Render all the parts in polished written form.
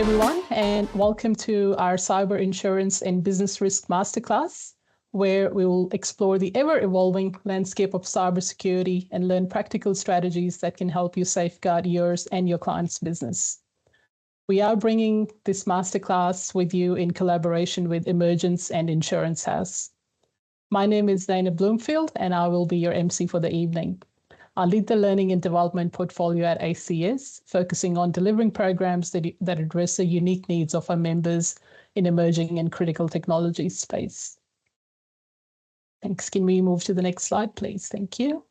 everyone, and welcome to our Cyber Insurance and Business Risk Masterclass, where we will explore the ever-evolving landscape of cybersecurity and learn practical strategies that can help you safeguard yours and your client's business. We are bringing this masterclass with you in collaboration with Emergence and Insurance House. My name is Dana Bloomfield, and I will be your MC for the evening. I lead the Learning and Development portfolio at ACS, focusing on delivering programs that address the unique needs of our members in emerging and critical technology space. Thanks. Can we move to the next slide, please? Thank you.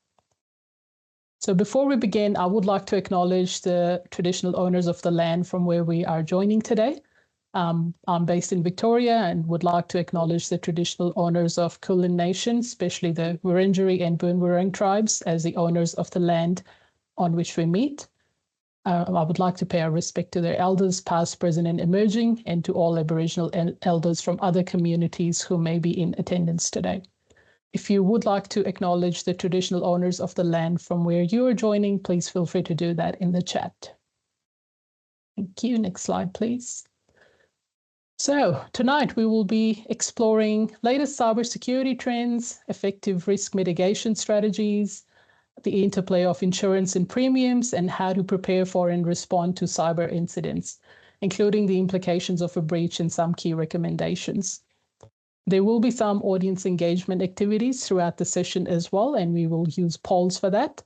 So before we begin, I would like to acknowledge the traditional owners of the land from where we are joining today. I'm based in Victoria and would like to acknowledge the traditional owners of Kulin Nation, especially the Wurundjeri and Boon Wurrung tribes, as the owners of the land on which we meet. I would like to pay our respect to their elders, past, present, and emerging, and to all Aboriginal elders from other communities who may be in attendance today. If you would like to acknowledge the traditional owners of the land from where you are joining, please feel free to do that in the chat. Thank you. Next slide, please. So tonight we will be exploring latest cybersecurity trends, effective risk mitigation strategies, the interplay of insurance and premiums, and how to prepare for and respond to cyber incidents, including the implications of a breach and some key recommendations. There will be some audience engagement activities throughout the session as well, and we will use polls for that.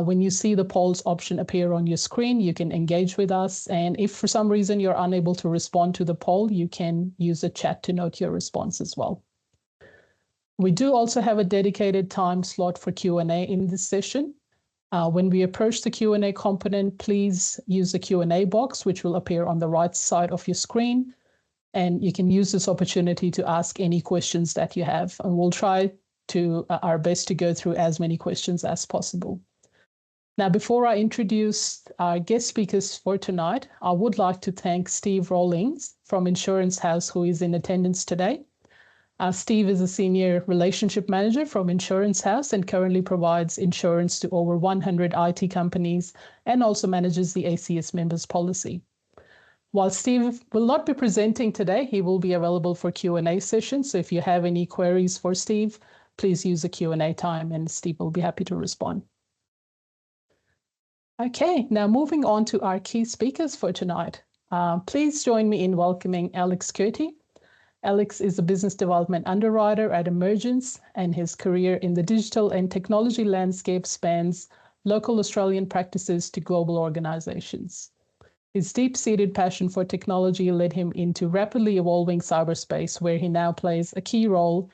When you see the polls option appear on your screen, you can engage with us. And if for some reason you're unable to respond to the poll, you can use the chat to note your response as well. We do also have a dedicated time slot for Q&A in this session. When we approach the Q&A component, please use the Q&A box, which will appear on the right side of your screen. And you can use this opportunity to ask any questions that you have. And we'll try to our best to go through as many questions as possible. Now, before I introduce our guest speakers for tonight, I would like to thank Steve Rawlings from Insurance House, who is in attendance today. Steve is a Senior Relationship Manager from Insurance House and currently provides insurance to over 100 IT companies and also manages the ACS members policy. While Steve will not be presenting today, he will be available for Q&A sessions. So if you have any queries for Steve, please use the Q&A time and Steve will be happy to respond. Okay, now moving on to our key speakers for tonight. Please join me in welcoming Alex Curti. Alex is a business development underwriter at Emergence, and his career in the digital and technology landscape spans local Australian practices to global organizations. His deep-seated passion for technology led him into rapidly evolving cyberspace, where he now plays a key role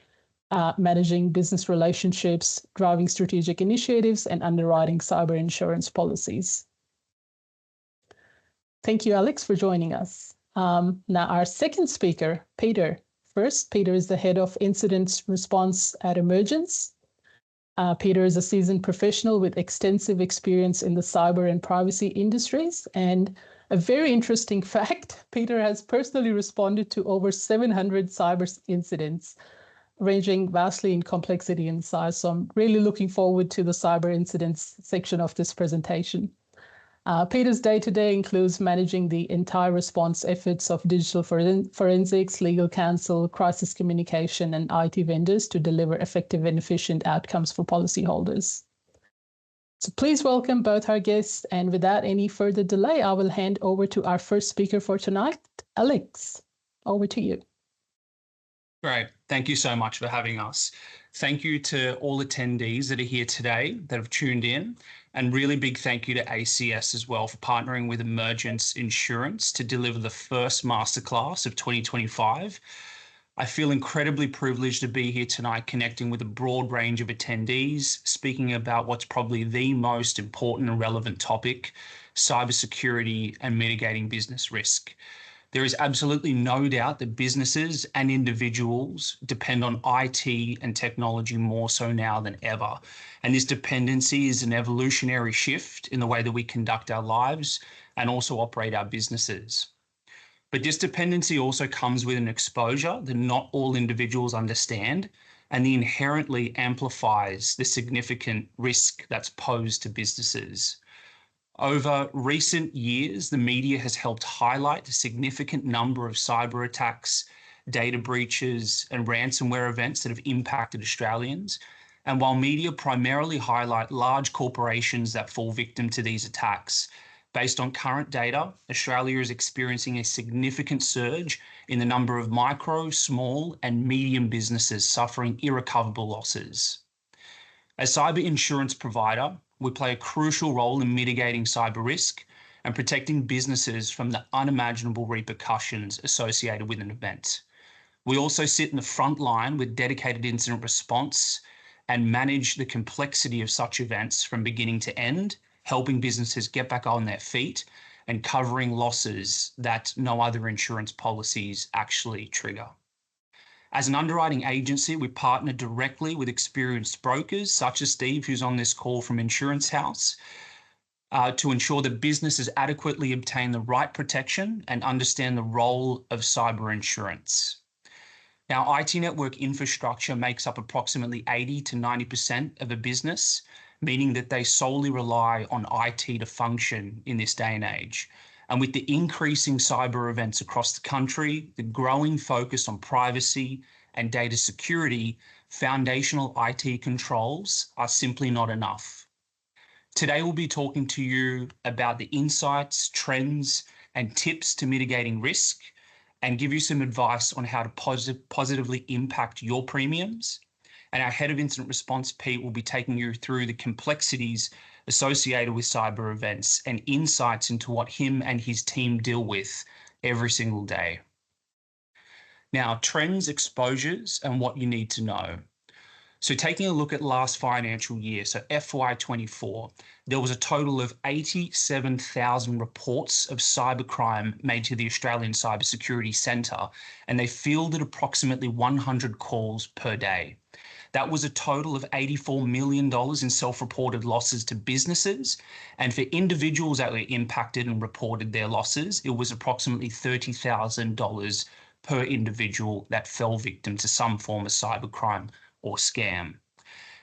managing business relationships, driving strategic initiatives, and underwriting cyber insurance policies. Thank you, Alex, for joining us. Now, our second speaker, Peter. First, Peter is the head of incident response at Emergence. Peter is a seasoned professional with extensive experience in the cyber and privacy industries. And a very interesting fact, Peter has personally responded to over 700 cyber incidents, ranging vastly in complexity and size. So I'm really looking forward to the cyber incidents section of this presentation. Peter's day-to-day includes managing the entire response efforts of digital forensics, legal counsel, crisis communication, and IT vendors to deliver effective and efficient outcomes for policyholders. So please welcome both our guests. And without any further delay, I will hand over to our first speaker for tonight, Alex. Over to you. Great. Thank you so much for having us. Thank you to all attendees that are here today that have tuned in, and really big thank you to ACS as well for partnering with Emergence Insurance to deliver the first masterclass of 2025. I feel incredibly privileged to be here tonight connecting with a broad range of attendees, speaking about what's probably the most important and relevant topic, cybersecurity and mitigating business risk. There is absolutely no doubt that businesses and individuals depend on IT and technology more so now than ever. And this dependency is an evolutionary shift in the way that we conduct our lives and also operate our businesses. But this dependency also comes with an exposure that not all individuals understand, and the inherently amplifies the significant risk that's posed to businesses. Over recent years, the media has helped highlight the significant number of cyber attacks, data breaches, and ransomware events that have impacted Australians. And while media primarily highlight large corporations that fall victim to these attacks, based on current data, Australia is experiencing a significant surge in the number of micro, small, and medium businesses suffering irrecoverable losses. As cyber insurance provider, we play a crucial role in mitigating cyber risk and protecting businesses from the unimaginable repercussions associated with an event. We also sit in the front line with dedicated incident response and manage the complexity of such events from beginning to end, helping businesses get back on their feet and covering losses that no other insurance policies actually trigger. As an underwriting agency, we partner directly with experienced brokers, such as Steve, who's on this call from Insurance House, to ensure that businesses adequately obtain the right protection and understand the role of cyber insurance. Now, IT network infrastructure makes up approximately 80 to 90% of a business, meaning that they solely rely on IT to function in this day and age. And with the increasing cyber events across the country, the growing focus on privacy and data security, foundational IT controls are simply not enough. Today, we'll be talking to you about the insights, trends, and tips to mitigating risk and give you some advice on how to positively impact your premiums. And our head of incident response, Pete, will be taking you through the complexities associated with cyber events and insights into what him and his team deal with every single day. Now, trends, exposures, and what you need to know. So taking a look at last financial year, so FY24, there was a total of 87,000 reports of cybercrime made to the Australian Cybersecurity Centre, and they fielded approximately 100 calls per day. That was a total of $84 million in self-reported losses to businesses. And for individuals that were impacted and reported their losses, it was approximately $30,000 per individual that fell victim to some form of cybercrime or scam.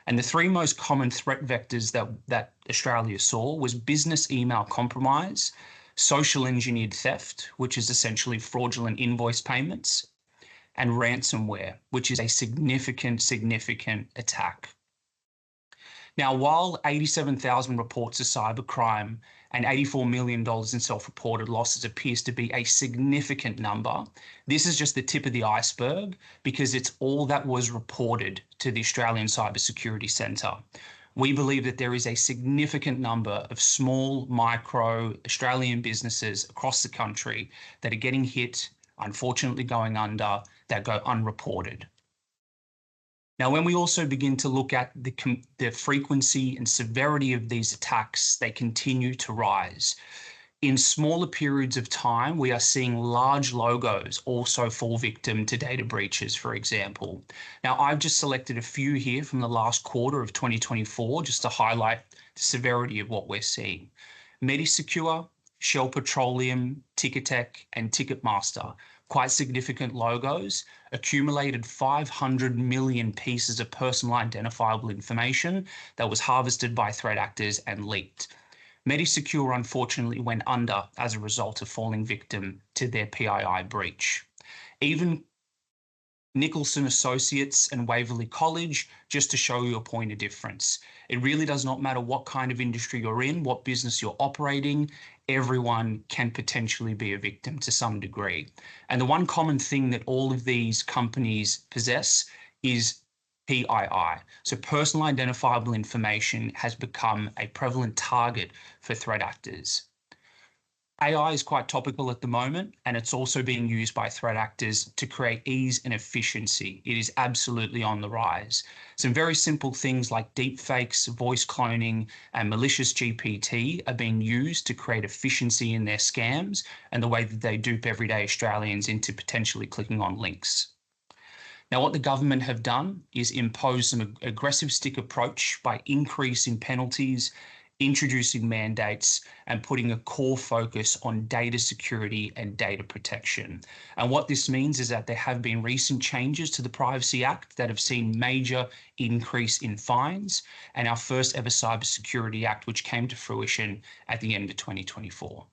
And the three most common threat vectors that Australia saw was business email compromise, social engineered theft, which is essentially fraudulent invoice payments, and ransomware, which is a significant attack. Now, while 87,000 reports of cybercrime and $84 million in self-reported losses appears to be a significant number, this is just the tip of the iceberg because it's all that was reported to the Australian Cybersecurity Centre. We believe that there is a significant number of small, micro Australian businesses across the country that are getting hit, unfortunately going under, that go unreported. Now, when we also begin to look at the frequency and severity of these attacks, they continue to rise. In smaller periods of time, we are seeing large logos also fall victim to data breaches, for example. Now, I've just selected a few here from the last quarter of 2024, just to highlight the severity of what we're seeing. MediSecure, Shell Petroleum, Ticketek, and Ticketmaster, quite significant logos, accumulated 500 million pieces of personal identifiable information that was harvested by threat actors and leaked. MediSecure unfortunately went under as a result of falling victim to their PII breach. Even Nicholson Associates and Waverley College, just to show you a point of difference. It really does not matter what kind of industry you're in, what business you're operating, everyone can potentially be a victim to some degree. And the one common thing that all of these companies possess is PII. So personal identifiable information has become a prevalent target for threat actors. AI is quite topical at the moment, and it's also being used by threat actors to create ease and efficiency. It is absolutely on the rise. Some very simple things like deepfakes, voice cloning, and malicious GPT are being used to create efficiency in their scams and the way that they dupe everyday Australians into potentially clicking on links. Now, what the government have done is impose some aggressive stick approach by increasing penalties, introducing mandates, and putting a core focus on data security and data protection. And what this means is that there have been recent changes to the Privacy Act that have seen major increase in fines, and our first ever Cybersecurity Act, which came to fruition at the end of 2024.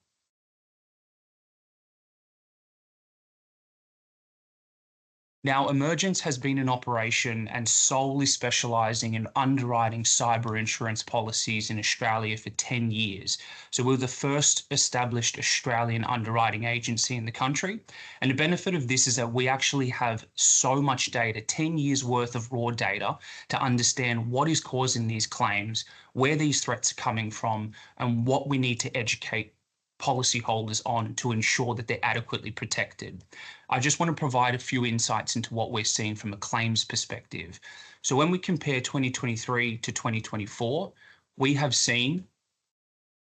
Now, Emergence has been in operation and solely specialising in underwriting cyber insurance policies in Australia for 10 years. So we're the first established Australian underwriting agency in the country. And the benefit of this is that we actually have so much data, 10 years worth of raw data, to understand what is causing these claims, where these threats are coming from, and what we need to educate policyholders on to ensure that they're adequately protected. I just want to provide a few insights into what we're seeing from a claims perspective. So when we compare 2023 to 2024, we have seen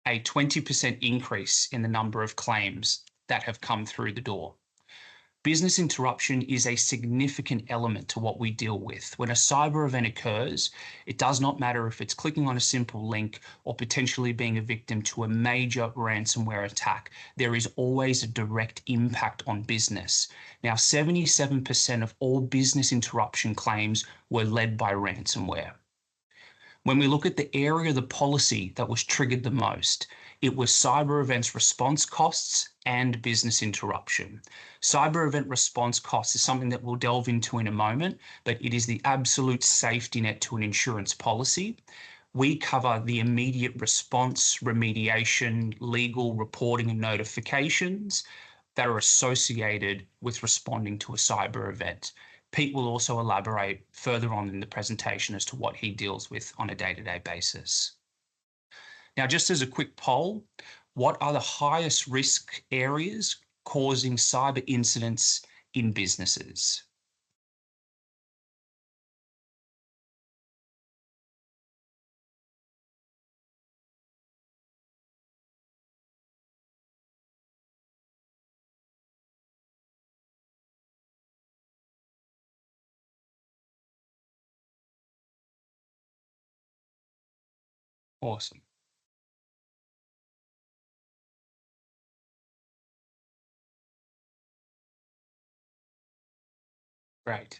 a 20% increase in the number of claims that have come through the door. Business interruption is a significant element to what we deal with. When a cyber event occurs, it does not matter if it's clicking on a simple link or potentially being a victim to a major ransomware attack. There is always a direct impact on business. Now, 77% of all business interruption claims were led by ransomware. When we look at the area of the policy that was triggered the most, it was cyber events response costs and business interruption. Cyber event response costs is something that we'll delve into in a moment, but it is the absolute safety net to an insurance policy. We cover the immediate response, remediation, legal reporting and notifications that are associated with responding to a cyber event. Pete will also elaborate further on in the presentation as to what he deals with on a day-to-day basis. Now, just as a quick poll, what are the highest risk areas causing cyber incidents in businesses? Awesome. Great.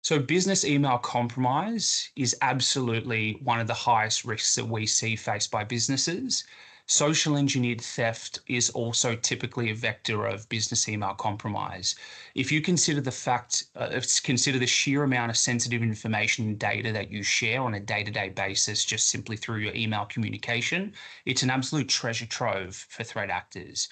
So business email compromise is absolutely one of the highest risks that we see faced by businesses. Social engineered theft is also typically a vector of business email compromise. If you consider the sheer amount of sensitive information and data that you share on a day-to-day basis, just simply through your email communication, it's an absolute treasure trove for threat actors.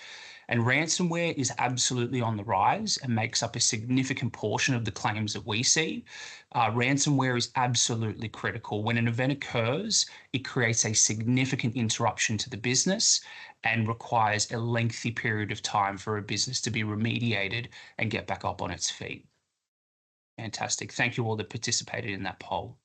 And ransomware is absolutely on the rise and makes up a significant portion of the claims that we see. Ransomware is absolutely critical. When an event occurs, it creates a significant interruption to the business and requires a lengthy period of time for a business to be remediated and get back up on its feet. Fantastic. Thank you all that participated in that poll.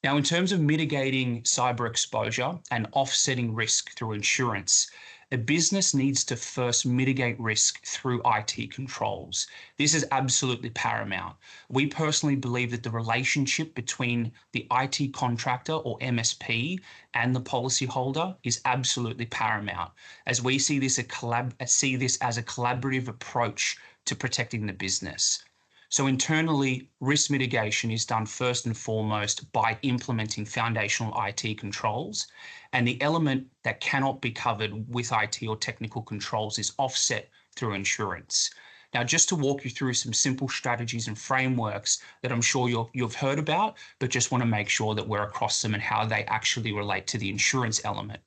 Now, in terms of mitigating cyber exposure and offsetting risk through insurance, a business needs to first mitigate risk through IT controls. This is absolutely paramount. We personally believe that the relationship between the IT contractor or MSP and the policyholder is absolutely paramount, as we see this as a collaborative approach to protecting the business. So internally, risk mitigation is done first and foremost by implementing foundational IT controls. And the element that cannot be covered with IT or technical controls is offset through insurance. Now, just to walk you through some simple strategies and frameworks that I'm sure you've heard about, but just want to make sure that we're across them and how they actually relate to the insurance element.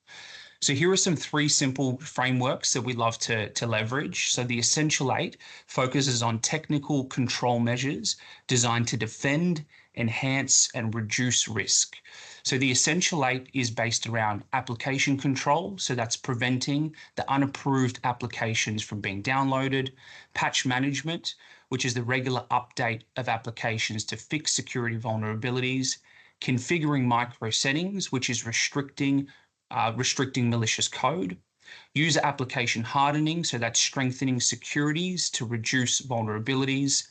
So here are some 3 simple frameworks that we love to leverage. So the Essential 8 focuses on technical control measures designed to defend, enhance, and reduce risk. So the Essential 8 is based around application control. So that's preventing the unapproved applications from being downloaded. Patch management, which is the regular update of applications to fix security vulnerabilities. Configuring micro settings, which is restricting malicious code. User application hardening, so that's strengthening securities to reduce vulnerabilities.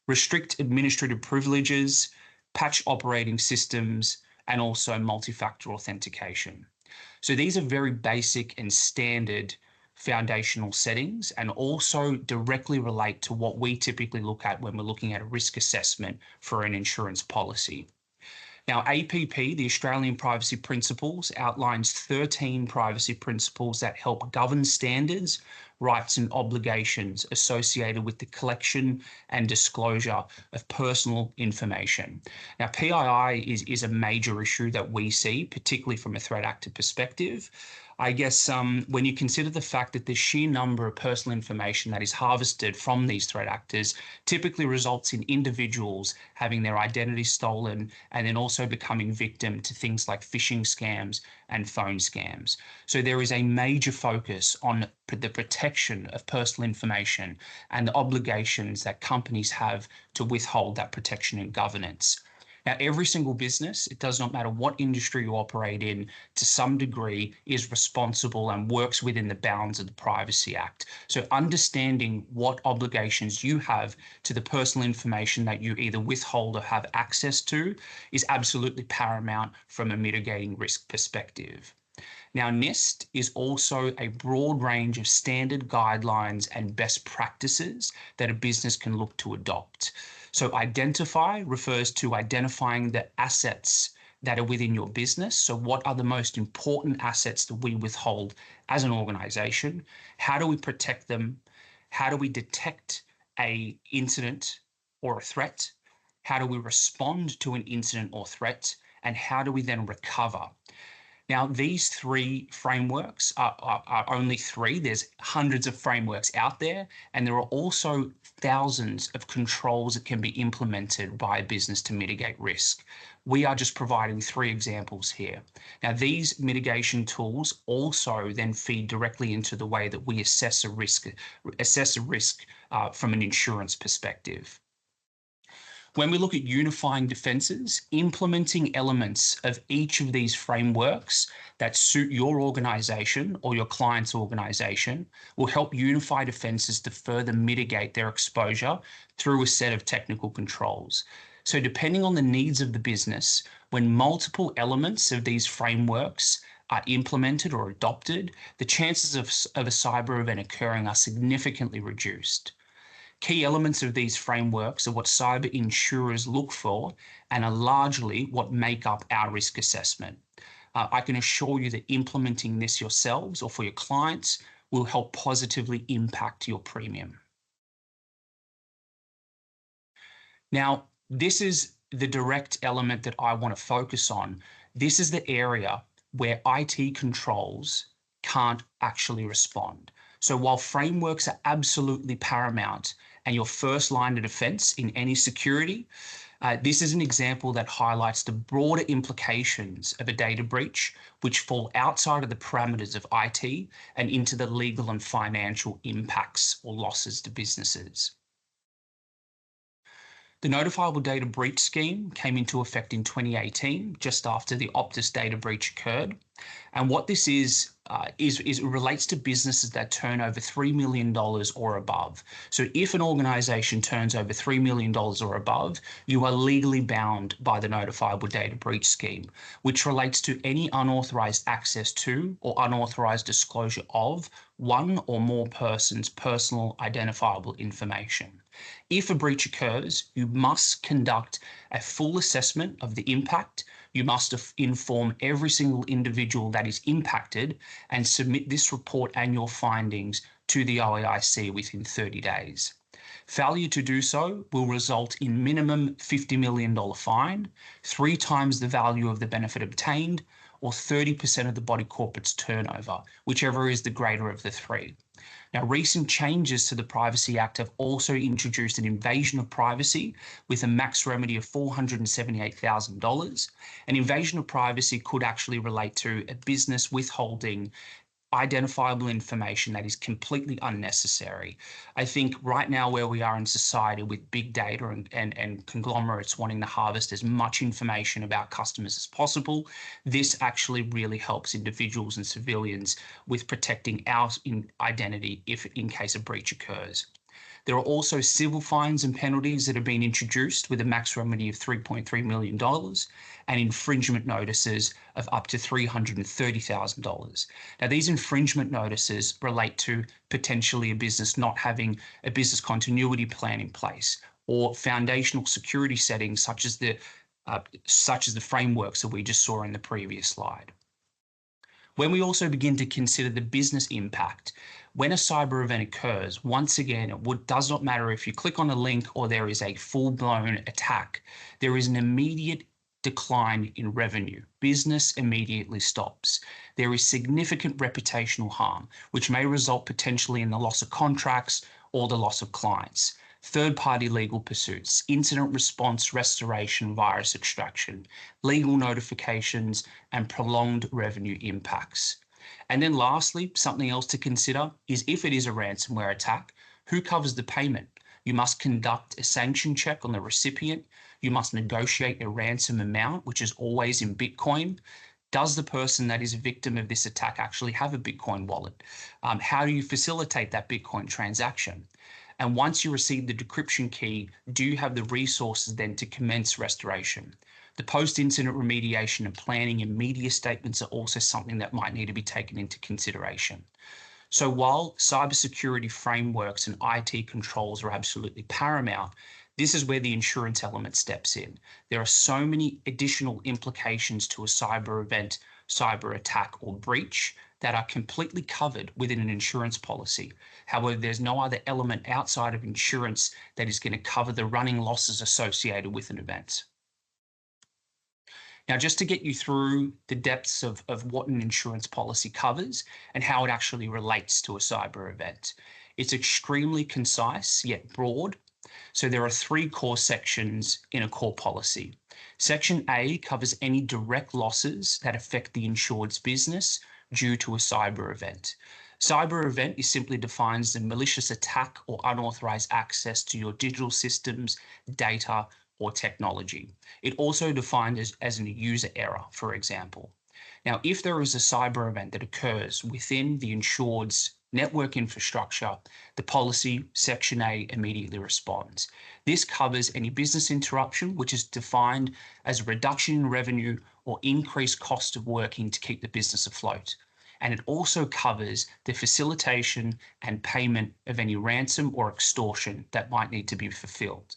Restrict administrative privileges, patch operating systems, and also multi-factor authentication. So these are very basic and standard foundational settings, and also directly relate to what we typically look at when we're looking at a risk assessment for an insurance policy. Now, APP, the Australian Privacy Principles, outlines 13 privacy principles that help govern standards, rights and obligations associated with the collection and disclosure of personal information. Now, PII is a major issue that we see, particularly from a threat actor perspective. I guess when you consider the fact that the sheer number of personal information that is harvested from these threat actors typically results in individuals having their identity stolen and then also becoming victim to things like phishing scams and phone scams. So there is a major focus on the protection of personal information and the obligations that companies have to withhold that protection and governance. Now, every single business, it does not matter what industry you operate in, to some degree is responsible and works within the bounds of the Privacy Act. So understanding what obligations you have to the personal information that you either withhold or have access to is absolutely paramount from a mitigating risk perspective. Now, NIST is also a broad range of standard guidelines and best practices that a business can look to adopt. So identify refers to identifying the assets that are within your business. So what are the most important assets that we withhold as an organization? How do we protect them? How do we detect an incident or a threat? How do we respond to an incident or threat? And how do we then recover? Now, these three frameworks are only three. There's hundreds of frameworks out there, and there are also thousands of controls that can be implemented by a business to mitigate risk. We are just providing three examples here. Now, these mitigation tools also then feed directly into the way that we assess a risk from an insurance perspective. When we look at unifying defenses, implementing elements of each of these frameworks that suit your organization or your client's organization will help unify defenses to further mitigate their exposure through a set of technical controls. So depending on the needs of the business, when multiple elements of these frameworks are implemented or adopted, the chances of a cyber event occurring are significantly reduced. Key elements of these frameworks are what cyber insurers look for and are largely what make up our risk assessment. I can assure you that implementing this yourselves or for your clients will help positively impact your premium. Now, this is the direct element that I want to focus on. This is the area where IT controls can't actually respond. So while frameworks are absolutely paramount and your first line of defense in any security, this is an example that highlights the broader implications of a data breach, which fall outside of the parameters of IT and into the legal and financial impacts or losses to businesses. The Notifiable Data Breach Scheme came into effect in 2018, just after the Optus data breach occurred. And what this is it relates to businesses that turn over $3 million or above. So if an organization turns over $3 million or above, you are legally bound by the Notifiable Data Breach Scheme, which relates to any unauthorized access to or unauthorized disclosure of one or more persons' personal identifiable information. If a breach occurs, you must conduct a full assessment of the impact. You must inform every single individual that is impacted and submit this report and your findings to the OAIC within 30 days. Failure to do so will result in minimum $50 million fine, 3 times the value of the benefit obtained, or 30% of the body corporate's turnover, whichever is the greater of the three. Now, recent changes to the Privacy Act have also introduced an invasion of privacy with a max remedy of $478,000. An invasion of privacy could actually relate to a business withholding identifiable information that is completely unnecessary. I think right now where we are in society with big data and conglomerates wanting to harvest as much information about customers as possible, this actually really helps individuals and civilians with protecting our identity if in case a breach occurs. There are also civil fines and penalties that have been introduced with a max remedy of $3.3 million and infringement notices of up to $330,000. Now, these infringement notices relate to potentially a business not having a business continuity plan in place or foundational security settings such as the frameworks that we just saw in the previous slide. When we also begin to consider the business impact, when a cyber event occurs, once again, it does not matter if you click on a link or there is a full-blown attack, there is an immediate decline in revenue. Business immediately stops. There is significant reputational harm, which may result potentially in the loss of contracts or the loss of clients. Third-party legal pursuits, incident response, restoration, virus extraction, legal notifications, and prolonged revenue impacts. And then lastly, something else to consider is if it is a ransomware attack, who covers the payment? You must conduct a sanction check on the recipient. You must negotiate a ransom amount, which is always in Bitcoin. Does the person that is a victim of this attack actually have a Bitcoin wallet? How do you facilitate that Bitcoin transaction? And once you receive the decryption key, do you have the resources then to commence restoration? The post-incident remediation and planning and media statements are also something that might need to be taken into consideration. So while cybersecurity frameworks and IT controls are absolutely paramount, this is where the insurance element steps in. There are so many additional implications to a cyber event, cyber attack, or breach that are completely covered within an insurance policy. However, there's no other element outside of insurance that is going to cover the running losses associated with an event. Now, just to get you through the depths of what an insurance policy covers and how it actually relates to a cyber event. It's extremely concise yet broad. So there are 3 core sections in a core policy. Section A covers any direct losses that affect the insured's business due to a cyber event. Cyber event is simply defined as a malicious attack or unauthorized access to your digital systems, data, or technology. It also defined as a user error, for example. Now, if there is a cyber event that occurs within the insured's network infrastructure, the policy, Section A, immediately responds. This covers any business interruption, which is defined as a reduction in revenue or increased cost of working to keep the business afloat. And it also covers the facilitation and payment of any ransom or extortion that might need to be fulfilled.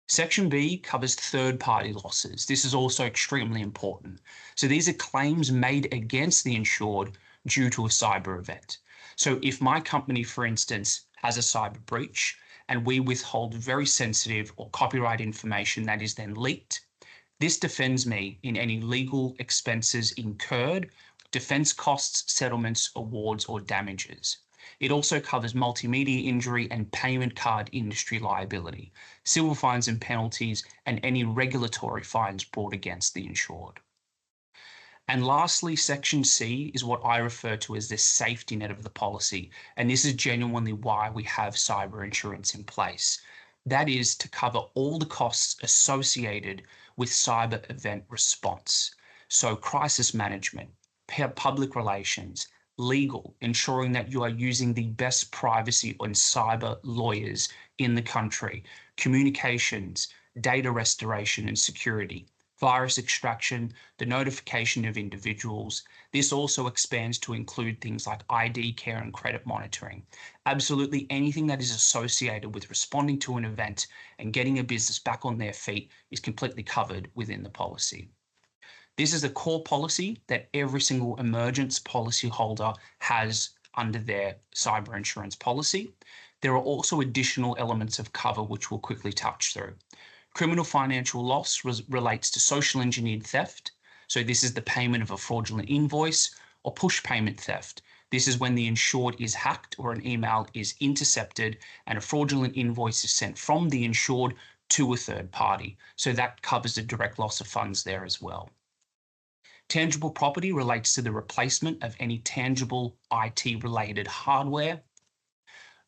Section B covers third-party losses. This is also extremely important. So these are claims made against the insured due to a cyber event. So if my company, for instance, has a cyber breach and we withhold very sensitive or copyright information that is then leaked, this defends me in any legal expenses incurred, defense costs, settlements, awards, or damages. It also covers multimedia injury and payment card industry liability, civil fines and penalties, and any regulatory fines brought against the insured. And lastly, Section C is what I refer to as the safety net of the policy. And this is genuinely why we have cyber insurance in place. That is to cover all the costs associated with cyber event response. So crisis management, public relations, legal, ensuring that you are using the best privacy and cyber lawyers in the country, communications, data restoration and security, virus extraction, the notification of individuals. This also expands to include things like ID care and credit monitoring. Absolutely anything that is associated with responding to an event and getting a business back on their feet is completely covered within the policy. This is a core policy that every single emergence policyholder has under their cyber insurance policy. There are also additional elements of cover which we'll quickly touch through. Criminal financial loss relates to social engineered theft. So this is the payment of a fraudulent invoice, or push payment theft. This is when the insured is hacked or an email is intercepted and a fraudulent invoice is sent from the insured to a third party. So that covers the direct loss of funds there as well. Tangible property relates to the replacement of any tangible IT-related hardware.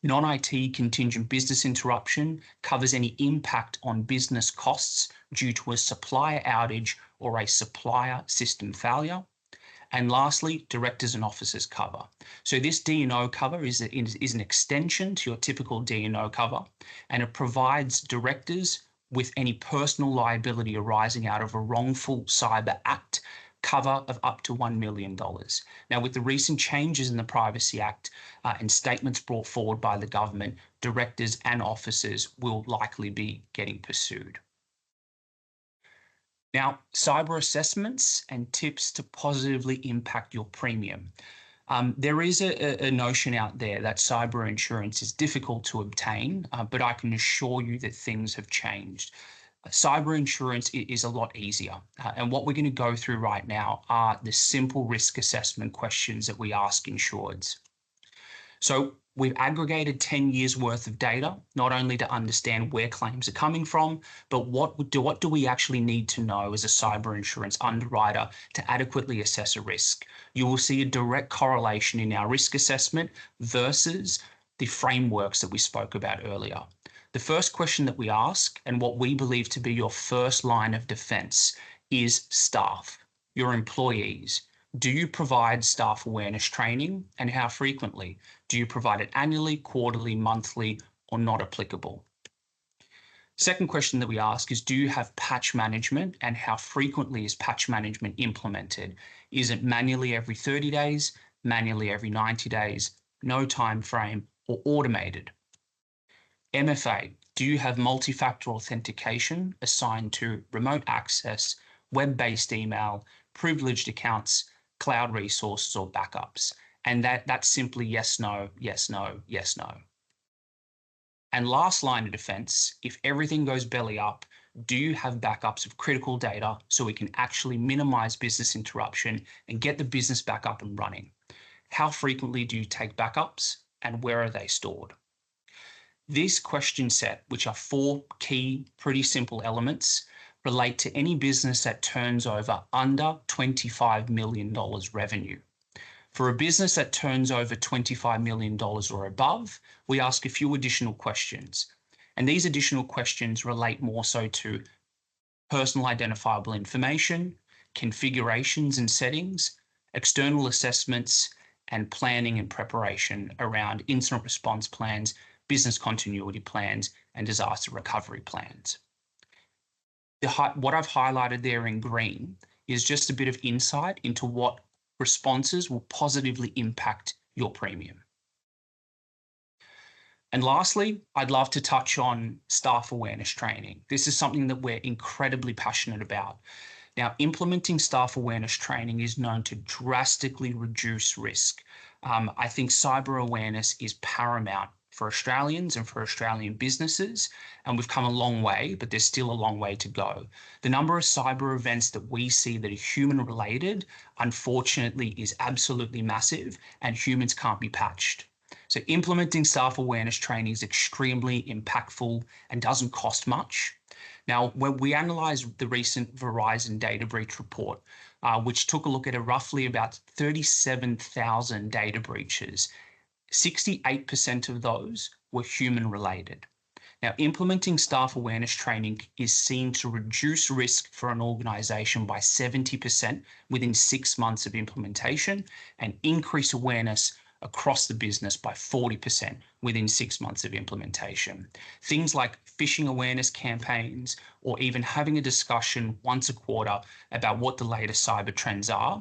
Non-IT contingent business interruption covers any impact on business costs due to a supplier outage or a supplier system failure. And lastly, directors and officers cover. So this D&O cover is an extension to your typical D&O cover, and it provides directors with any personal liability arising out of a wrongful cyber act cover of up to $1 million. Now, with the recent changes in the Privacy Act and statements brought forward by the government, directors and officers will likely be getting pursued. Now, cyber assessments and tips to positively impact your premium. There is a notion out there that cyber insurance is difficult to obtain, but I can assure you that things have changed. Cyber insurance is a lot easier. And what we're going to go through right now are the simple risk assessment questions that we ask insureds. So we've aggregated 10 years worth of data, not only to understand where claims are coming from, but what do we actually need to know as a cyber insurance underwriter to adequately assess a risk. You will see a direct correlation in our risk assessment versus the frameworks that we spoke about earlier. The first question that we ask, and what we believe to be your first line of defense, is staff, your employees. Do you provide staff awareness training, and how frequently? Do you provide it annually, quarterly, monthly, or not applicable? Second question that we ask is, do you have patch management, and how frequently is patch management implemented? Is it manually every 30 days, manually every 90 days, no time frame, or automated? MFA, do you have multi-factor authentication assigned to remote access, web-based email, privileged accounts, cloud resources, or backups? And that's simply yes, no, yes, no, yes, no. And last line of defense, if everything goes belly up, do you have backups of critical data so we can actually minimize business interruption and get the business back up and running? How frequently do you take backups, and where are they stored? This question set, which are 4 key, pretty simple elements, relate to any business that turns over under $25 million revenue. For a business that turns over $25 million or above, we ask a few additional questions. And these additional questions relate more so to personal identifiable information, configurations and settings, external assessments, and planning and preparation around incident response plans, business continuity plans, and disaster recovery plans. What I've highlighted there in green is just a bit of insight into what responses will positively impact your premium. And lastly, I'd love to touch on staff awareness training. This is something that we're incredibly passionate about. Now, implementing staff awareness training is known to drastically reduce risk. I think cyber awareness is paramount for Australians and for Australian businesses, and we've come a long way, but there's still a long way to go. The number of cyber events that we see that are human-related, unfortunately, is absolutely massive, and humans can't be patched. So implementing staff awareness training is extremely impactful and doesn't cost much. Now, when we analysed the recent Verizon data breach report, which took a look at roughly about 37,000 data breaches, 68% of those were human-related. Now, implementing staff awareness training is seen to reduce risk for an organisation by 70% within 6 months of implementation, and increase awareness across the business by 40% within 6 months of implementation. Things like phishing awareness campaigns, or even having a discussion once a quarter about what the latest cyber trends are.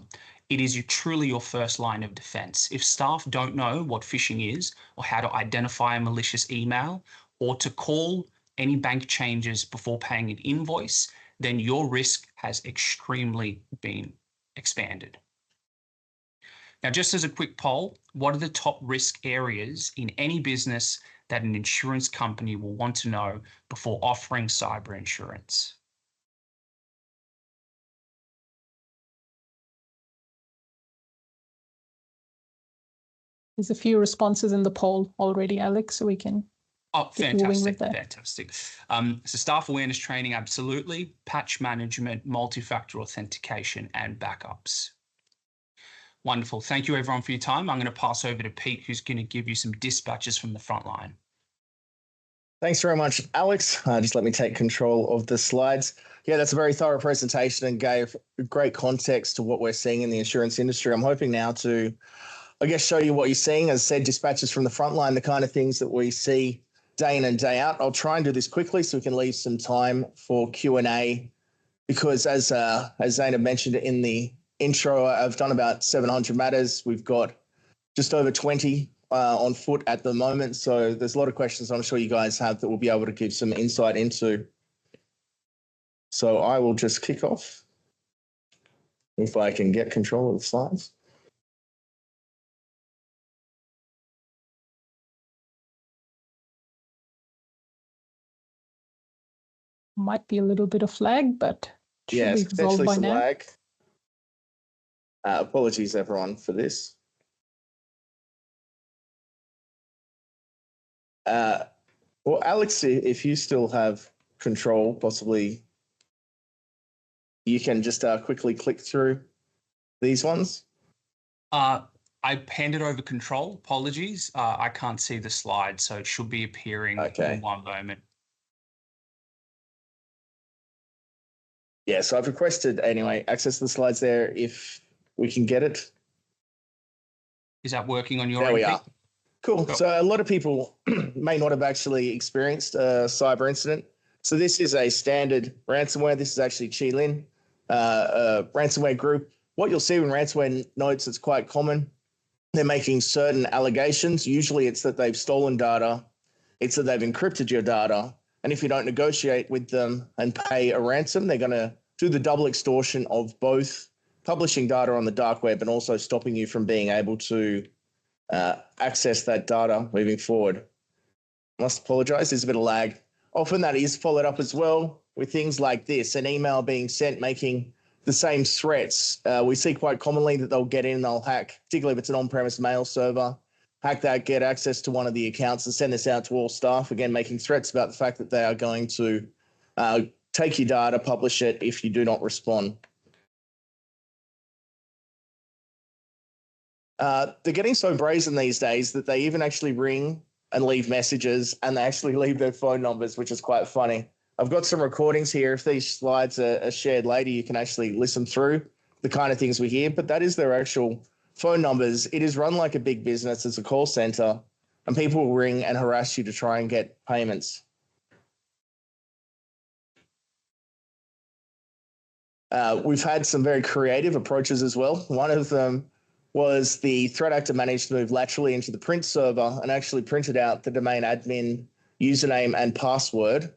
It is truly your first line of defense. If staff don't know what phishing is, or how to identify a malicious email, or to call any bank changes before paying an invoice, then your risk has extremely been expanded. Now, just as a quick poll, what are the top risk areas in any business that an insurance company will want to know before offering cyber insurance? There's a few responses in the poll already, Alex, so we can keep moving with that. Fantastic. So staff awareness training, absolutely. Patch management, multi-factor authentication, and backups. Wonderful. Thank you, everyone, for your time. I'm going to pass over to Pete, who's going to give you some dispatches from the front line. Thanks very much, Alex. Just let me take control of the slides. Yeah, that's a very thorough presentation and gave great context to what we're seeing in the insurance industry. I'm hoping now to, I guess, show you what you're seeing. As I said, dispatches from the front line, the kind of things that we see day in and day out. I'll try and do this quickly so we can leave some time for Q&A, because as Zainab mentioned in the intro, I've done about 700 matters. We've got just over 20 on foot at the moment. So there's a lot of questions I'm sure you guys have that we'll be able to give some insight into. So I will just kick off if I can get control of the slides. Might be a little bit of lag, but should be resolved by now. Lag. Apologies, everyone, for this. Well, Alex, if you still have control, possibly you can just quickly click through these ones. I handed over control. Apologies. I can't see the slide, so it should be appearing in one moment. Yeah, so I've requested, anyway, access to the slides there if we can get it. Is that working on your end? There we are. Cool. So a lot of people may not have actually experienced a cyber incident. So this is a standard ransomware. This is actually Qilin, a ransomware group. What you'll see when ransomware notes, it's quite common. They're making certain allegations. Usually it's that they've stolen data. It's that they've encrypted your data. And if you don't negotiate with them and pay a ransom, they're going to do the double extortion of both publishing data on the dark web and also stopping you from being able to access that data moving forward. I must apologize, there's a bit of lag. Often that is followed up as well with things like this, an email being sent making the same threats. We see quite commonly that they'll get in and they'll hack, particularly if it's an on-premise mail server, hack that, get access to one of the accounts and send this out to all staff, again, making threats about the fact that they are going to take your data, publish it if you do not respond. They're getting so brazen these days that they even actually ring and leave messages, and they actually leave their phone numbers, which is quite funny. I've got some recordings here. If these slides are shared later, you can actually listen through the kind of things we hear, but that is their actual phone numbers. It is run like a big business. It's a call center, and people will ring and harass you to try and get payments. We've had some very creative approaches as well. One of them was the threat actor managed to move laterally into the print server and actually printed out the domain admin username and password,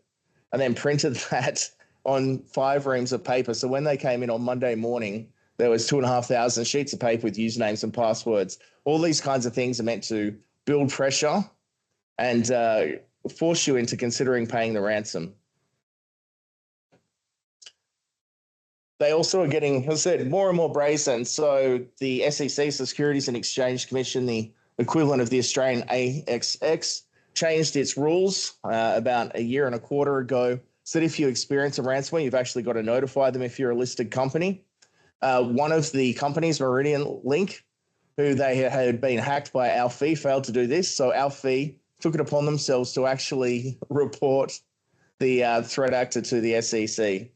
and then printed that on 5 reams of paper. So when they came in on Monday morning, there was 2,500 sheets of paper with usernames and passwords. All these kinds of things are meant to build pressure and force you into considering paying the ransom. They also are getting, as I said, more and more brazen. So the SEC, so Securities and Exchange Commission, the equivalent of the Australian ASX, changed its rules about a year and a quarter ago, so that if you experience a ransomware, you've actually got to notify them if you're a listed company. One of the companies, Meridian Link, who they had been hacked by Alfie, failed to do this. So Alfie took it upon themselves to actually report the threat actor to the SEC.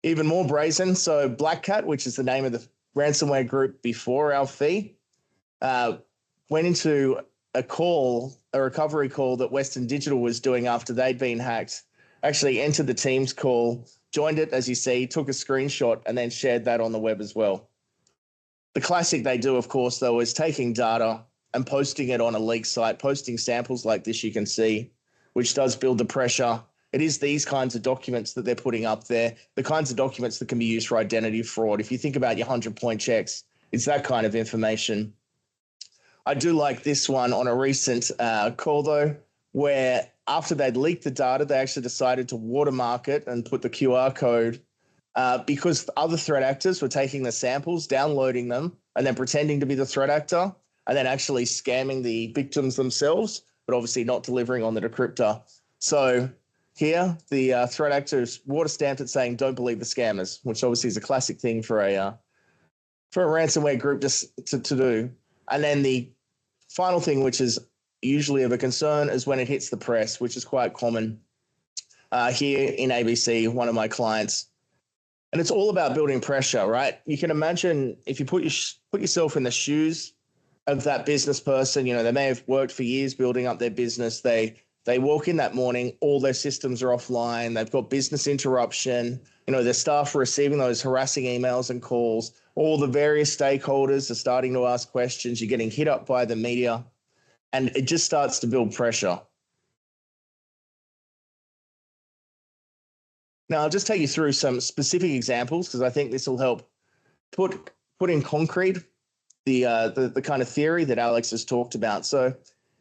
Even more brazen, so Black Cat, which is the name of the ransomware group before Alfie, went into a recovery call that Western Digital was doing after they'd been hacked, actually entered the Teams call, joined it, as you see, took a screenshot, and then shared that on the web as well. The classic they do, of course, though, is taking data and posting it on a leak site, posting samples like this you can see, which does build the pressure. It is these kinds of documents that they're putting up there, the kinds of documents that can be used for identity fraud. If you think about your 100-point checks, it's that kind of information. I do like this one on a recent call, though, where after they'd leaked the data, they actually decided to watermark it and put the QR code because other threat actors were taking the samples, downloading them, and then pretending to be the threat actor, and then actually scamming the victims themselves, but obviously not delivering on the decryptor. So here, the threat actors water-stamped it saying, "Don't believe the scammers," which obviously is a classic thing for a ransomware group just to do. And then the final thing, which is usually of a concern is when it hits the press, which is quite common here in ABC, one of my clients. And it's all about building pressure, right? You can imagine if you put yourself in the shoes of that business person, you know, they may have worked for years building up their business. They walk in that morning, all their systems are offline. They've got business interruption. You know, their staff are receiving those harassing emails and calls. All the various stakeholders are starting to ask questions. You're getting hit up by the media, and it just starts to build pressure. Now, I'll just take you through some specific examples because I think this will help put in concrete the kind of theory that Alex has talked about. So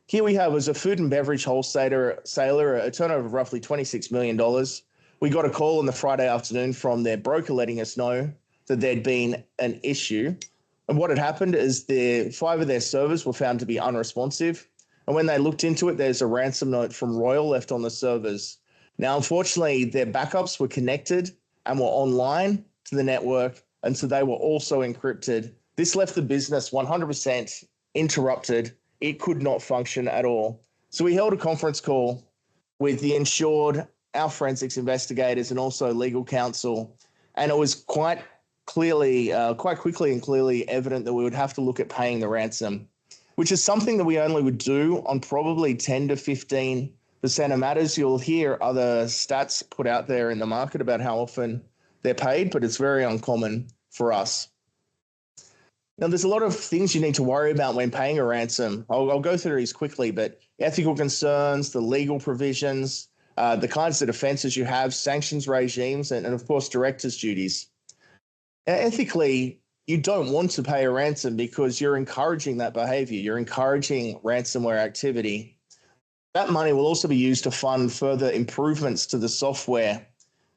here we have as a food and beverage wholesaler, a turnover of roughly $26 million. We got a call on the Friday afternoon from their broker letting us know that there'd been an issue. And what had happened is 5 of their servers were found to be unresponsive. And when they looked into it, there's a ransom note from Royal left on the servers. Now, unfortunately, their backups were connected and were online to the network, and so they were also encrypted. This left the business 100% interrupted. It could not function at all. So we held a conference call with the insured, our forensics investigators, and also legal counsel, and it was quite quickly and clearly evident that we would have to look at paying the ransom, which is something that we only would do on probably 10 to 15% of matters. You'll hear other stats put out there in the market about how often they're paid, but it's very uncommon for us. Now, there's a lot of things you need to worry about when paying a ransom. I'll go through these quickly, but ethical concerns, the legal provisions, the kinds of defenses you have, sanctions regimes, and of course, directors' duties. Now, ethically, you don't want to pay a ransom because you're encouraging that behavior. You're encouraging ransomware activity. That money will also be used to fund further improvements to the software,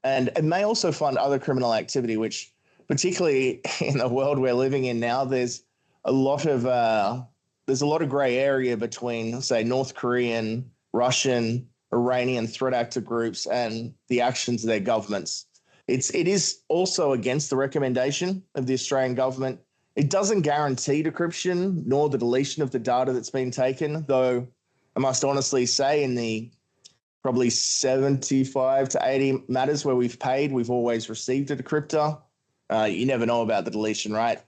and it may also fund other criminal activity, which particularly in the world we're living in now, there's a lot of gray area between, say, North Korean, Russian, Iranian threat actor groups and the actions of their governments. It is also against the recommendation of the Australian government. It doesn't guarantee decryption nor the deletion of the data that's been taken, though I must honestly say in the probably 75 to 80 matters where we've paid, we've always received a decryptor. You never know about the deletion, right?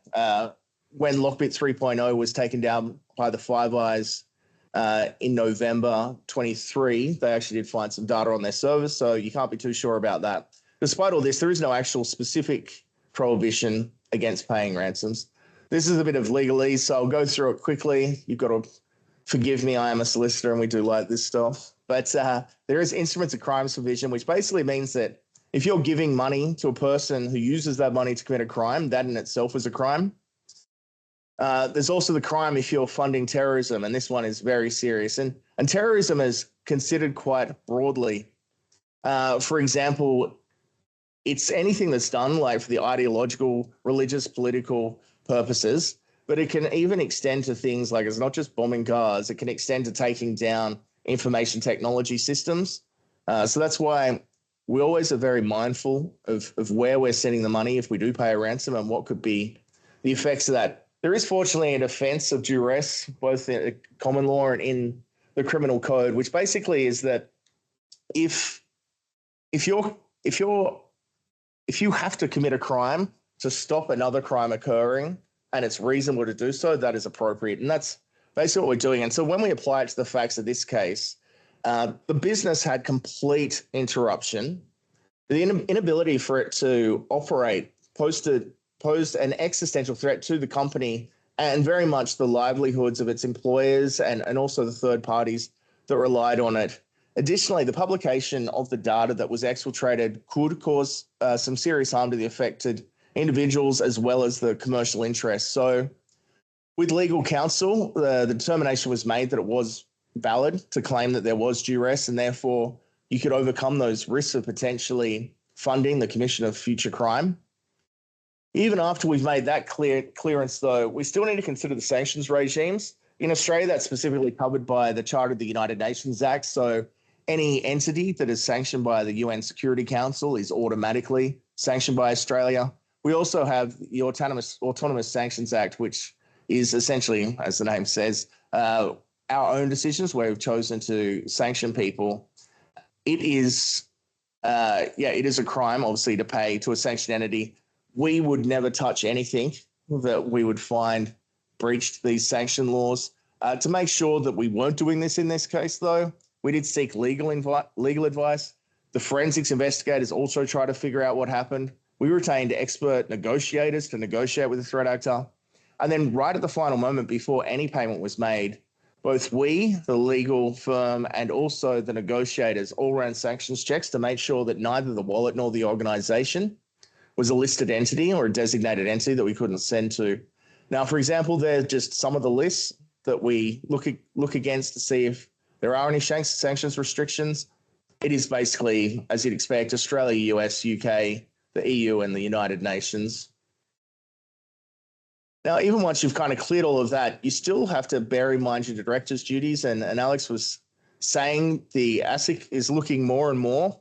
When Lockbit 3.0 was taken down by the Five Eyes in November 23, they actually did find some data on their servers, so you can't be too sure about that. Despite all this, there is no actual specific prohibition against paying ransoms. This is a bit of legalese, so I'll go through it quickly. You've got to forgive me, I am a solicitor and we do like this stuff. But there is instruments of crimes provision, which basically means that if you're giving money to a person who uses that money to commit a crime, that in itself is a crime. There's also the crime if you're funding terrorism, and this one is very serious. And terrorism is considered quite broadly. For example, it's anything that's done like for the ideological, religious, political purposes, but it can even extend to things like it's not just bombing cars. It can extend to taking down information technology systems. So that's why we always are very mindful of where we're sending the money if we do pay a ransom and what could be the effects of that. There is fortunately a defense of duress, both in common law and in the criminal code, which basically is that if you have to commit a crime to stop another crime occurring and it's reasonable to do so, that is appropriate. And that's basically what we're doing. And so when we apply it to the facts of this case, the business had complete interruption. The inability for it to operate posed an existential threat to the company and very much the livelihoods of its employers and also the third parties that relied on it. Additionally, the publication of the data that was exfiltrated could cause some serious harm to the affected individuals as well as the commercial interests. So with legal counsel, the determination was made that it was valid to claim that there was duress and therefore you could overcome those risks of potentially funding the commission of future crime. Even after we've made that clearance, though, we still need to consider the sanctions regimes. In Australia, that's specifically covered by the Charter of the United Nations Act. So any entity that is sanctioned by the UN Security Council is automatically sanctioned by Australia. We also have the Autonomous Sanctions Act, which is essentially, as the name says, our own decisions where we've chosen to sanction people, it is, it is a crime, obviously, to pay to a sanctioned entity. We would never touch anything that we would find breached these sanction laws. To make sure that we weren't doing this in this case, though, we did seek legal advice. The forensics investigators also tried to figure out what happened. We retained expert negotiators to negotiate with the threat actor. And then right at the final moment before any payment was made, both we, the legal firm, and also the negotiators all ran sanctions checks to make sure that neither the wallet nor the organization was a listed entity or a designated entity that we couldn't send to. Now, for example, they're just some of the lists that we look against to see if there are any sanctions restrictions. It is basically, as you'd expect, Australia, US, UK, the EU, and the United Nations. Now, even once you've kind of cleared all of that, you still have to bear in mind your director's duties. And Alex was saying the ASIC is looking more and more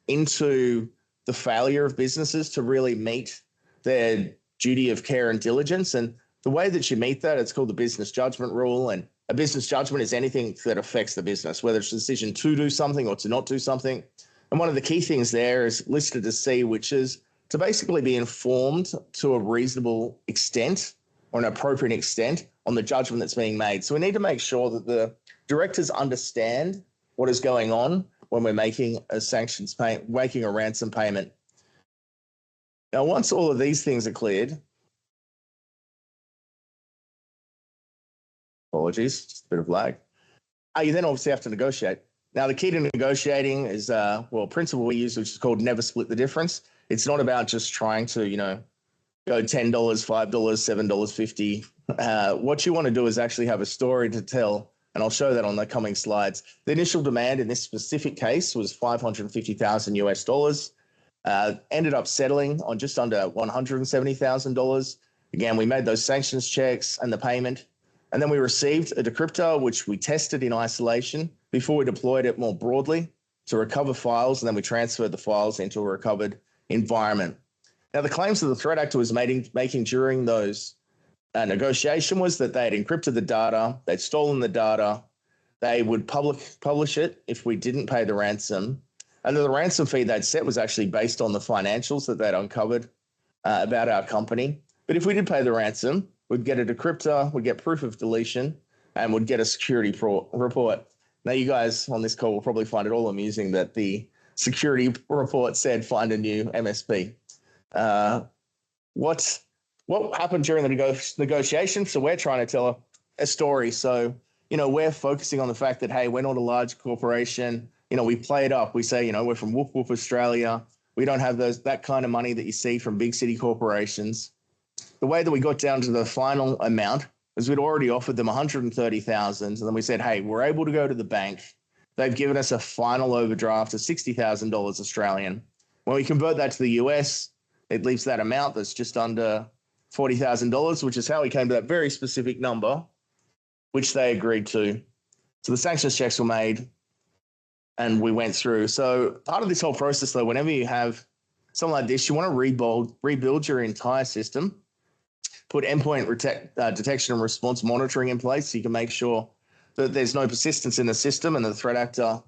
into the failure of businesses to really meet their duty of care and diligence. And the way that you meet that, it's called the business judgment rule. And a business judgment is anything that affects the business, whether it's a decision to do something or to not do something. And one of the key things there is listed as C, which is to basically be informed to a reasonable extent or an appropriate extent on the judgment that's being made. So we need to make sure that the directors understand what is going on when we're making a sanctions payment, making a ransom payment. Now, once all of these things are cleared, apologies, just a bit of lag, you then obviously have to negotiate. Now, the key to negotiating is, a principle we use, which is called never split the difference. It's not about just trying to, go $10, $5, $7.50. What you want to do is actually have a story to tell, and I'll show that on the coming slides. The initial demand in this specific case was $550,000 US. Ended up settling on just under $170,000. Again, we made those sanctions checks and the payment, and then we received a decryptor, which we tested in isolation before we deployed it more broadly to recover files, and then we transferred the files into a recovered environment. Now, the claims that the threat actor was making during those negotiation was that they had encrypted the data, they'd stolen the data, they would publish it if we didn't pay the ransom, and the ransom fee they'd set was actually based on the financials that they'd uncovered about our company. But if we did pay the ransom, we'd get a decryptor, we'd get proof of deletion, and would get a security report. Now, you guys on this call will probably find it all amusing that the security report said find a new MSP. What happened during the negotiation? So we're trying to tell a story. So, we're focusing on the fact that, hey, we're not a large corporation. We play it up. We say, we're from Whoop Whoop, Australia. We don't have that kind of money that you see from big city corporations. The way that we got down to the final amount is we'd already offered them $130,000. And then we said, hey, we're able to go to the bank. They've given us a final overdraft of $60,000 Australian. When we convert that to the US, it leaves that amount that's just under $40,000, which is how we came to that very specific number, which they agreed to. So the sanctions checks were made and we went through. So part of this whole process, though, whenever you have something like this, you want to rebuild your entire system, put endpoint detection and response monitoring in place so you can make sure that there's no persistence in the system and the threat actor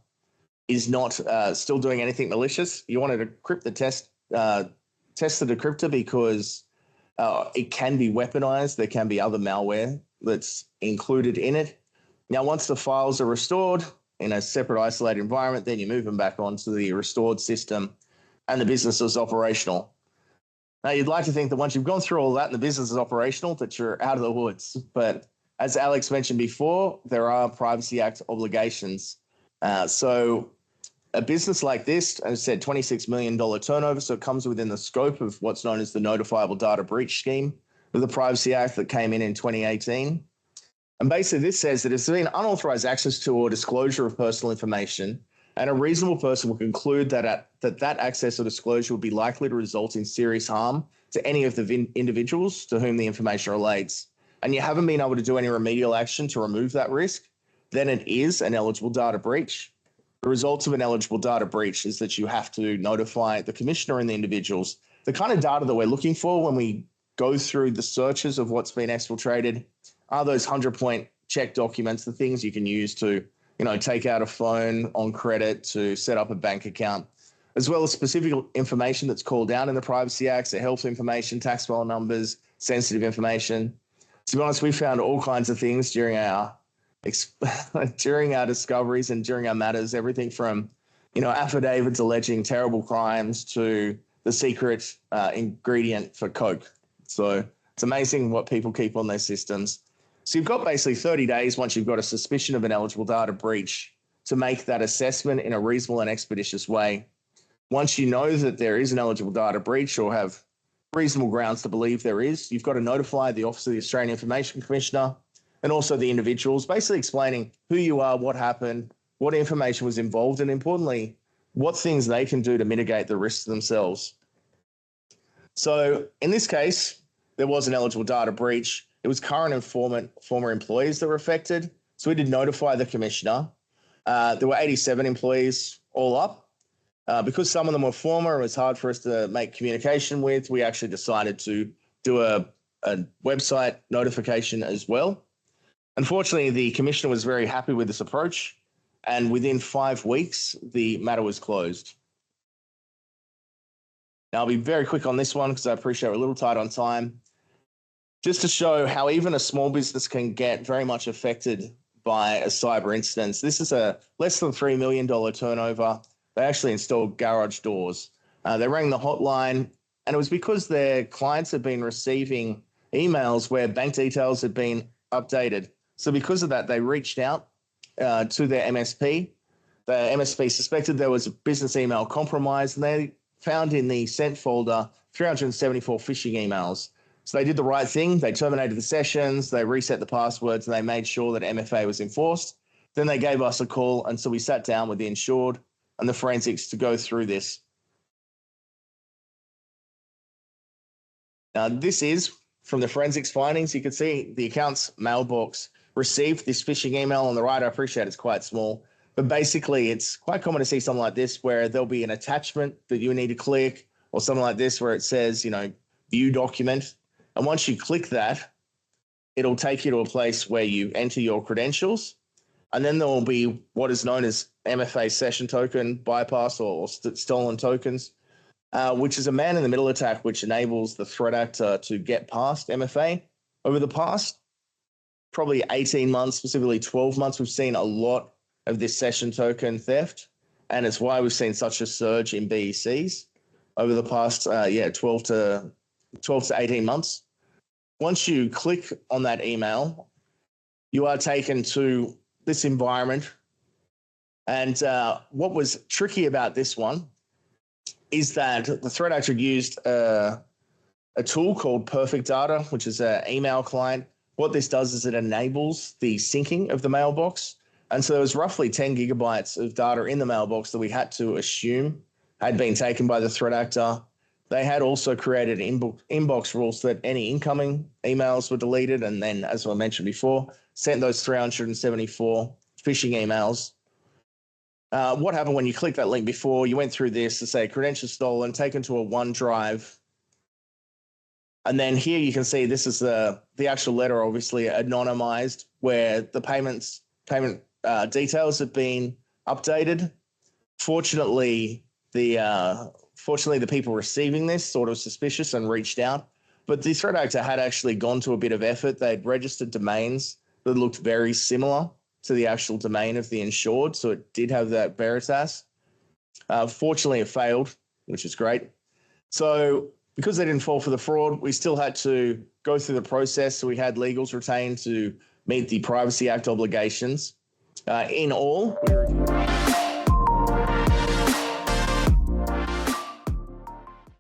is not still doing anything malicious. You want to decrypt the test the decryptor because it can be weaponized. There can be other malware that's included in it. Now, once the files are restored in a separate isolated environment, then you move them back onto the restored system and the business is operational. Now, you'd like to think that once you've gone through all that and the business is operational, that you're out of the woods. But as Alex mentioned before, there are Privacy Act obligations. So a business like this, as I said, $26 million turnover, so it comes within the scope of what's known as the Notifiable Data Breach Scheme of the Privacy Act that came in 2018. And basically this says that if there's been unauthorized access to or disclosure of personal information, and a reasonable person will conclude that that access or disclosure would be likely to result in serious harm to any of the individuals to whom the information relates, and you haven't been able to do any remedial action to remove that risk, then it is an eligible data breach. The results of an eligible data breach is that you have to notify the commissioner and the individuals. The kind of data that we're looking for when we go through the searches of what's been exfiltrated are those 100-point check documents, the things you can use to, take out a phone on credit, to set up a bank account, as well as specific information that's called out in the Privacy Act, so health information, tax file numbers, sensitive information. To be honest, we found all kinds of things during our discoveries and during our matters, everything from, affidavits alleging terrible crimes to the secret ingredient for Coke. So it's amazing what people keep on their systems. So you've got basically 30 days once you've got a suspicion of an eligible data breach to make that assessment in a reasonable and expeditious way. Once you know that there is an eligible data breach or have reasonable grounds to believe there is, you've got to notify the Office of the Australian Information Commissioner and also the individuals, basically explaining who you are, what happened, what information was involved, and importantly, what things they can do to mitigate the risks themselves. So in this case, there was an eligible data breach. It was current and former employees that were affected. So we did notify the commissioner. There were 87 employees all up. Because some of them were former, it was hard for us to make communication with. We actually decided to do a website notification as well. Unfortunately, the commissioner was very happy with this approach, and within 5 weeks, the matter was closed. Now, I'll be very quick on this one because I appreciate we're a little tight on time. Just to show how even a small business can get very much affected by a cyber incident. This is a less than $3 million turnover. They actually installed garage doors. They rang the hotline, and it was because their clients had been receiving emails where bank details had been updated. So because of that, they reached out to their MSP. The MSP suspected there was a business email compromise, and they found in the sent folder 374 phishing emails. So they did the right thing. They terminated the sessions, they reset the passwords, and they made sure that MFA was enforced. Then they gave us a call, and so we sat down with the insured and the forensics to go through this. Now, this is from the forensics findings. You can see the account's mailbox received this phishing email on the right. I appreciate it's quite small, but basically it's quite common to see something like this where there'll be an attachment that you need to click, or something like this where it says, view document. And once you click that, it'll take you to a place where you enter your credentials. And then there will be what is known as MFA session token bypass or stolen tokens, which is a man-in-the-middle attack which enables the threat actor to get past MFA. Over the past probably 18 months, specifically 12 months, we've seen a lot of this session token theft, and it's why we've seen such a surge in BECs over the past 12 to 18 months. Once you click on that email, you are taken to this environment. And what was tricky about this one is that the threat actor used a tool called Perfect Data, which is an email client. What this does is it enables the syncing of the mailbox. And so there was roughly 10 gigabytes of data in the mailbox that we had to assume had been taken by the threat actor. They had also created inbox rules that any incoming emails were deleted, and then, as I mentioned before, sent those 374 phishing emails. What happened when you clicked that link before? You went through this to say credentials stolen, taken to a OneDrive. And then here you can see this is the actual letter, obviously anonymized, where the payment details have been updated. Fortunately, the people receiving this sort of suspicious and reached out, but the threat actor had actually gone to a bit of effort. They'd registered domains that looked very similar to the actual domain of the insured, so it did have that Veritas. Fortunately, it failed, which is great. So because they didn't fall for the fraud, we still had to go through the process. So we had legals retained to meet the Privacy Act obligations. In all, we reviewed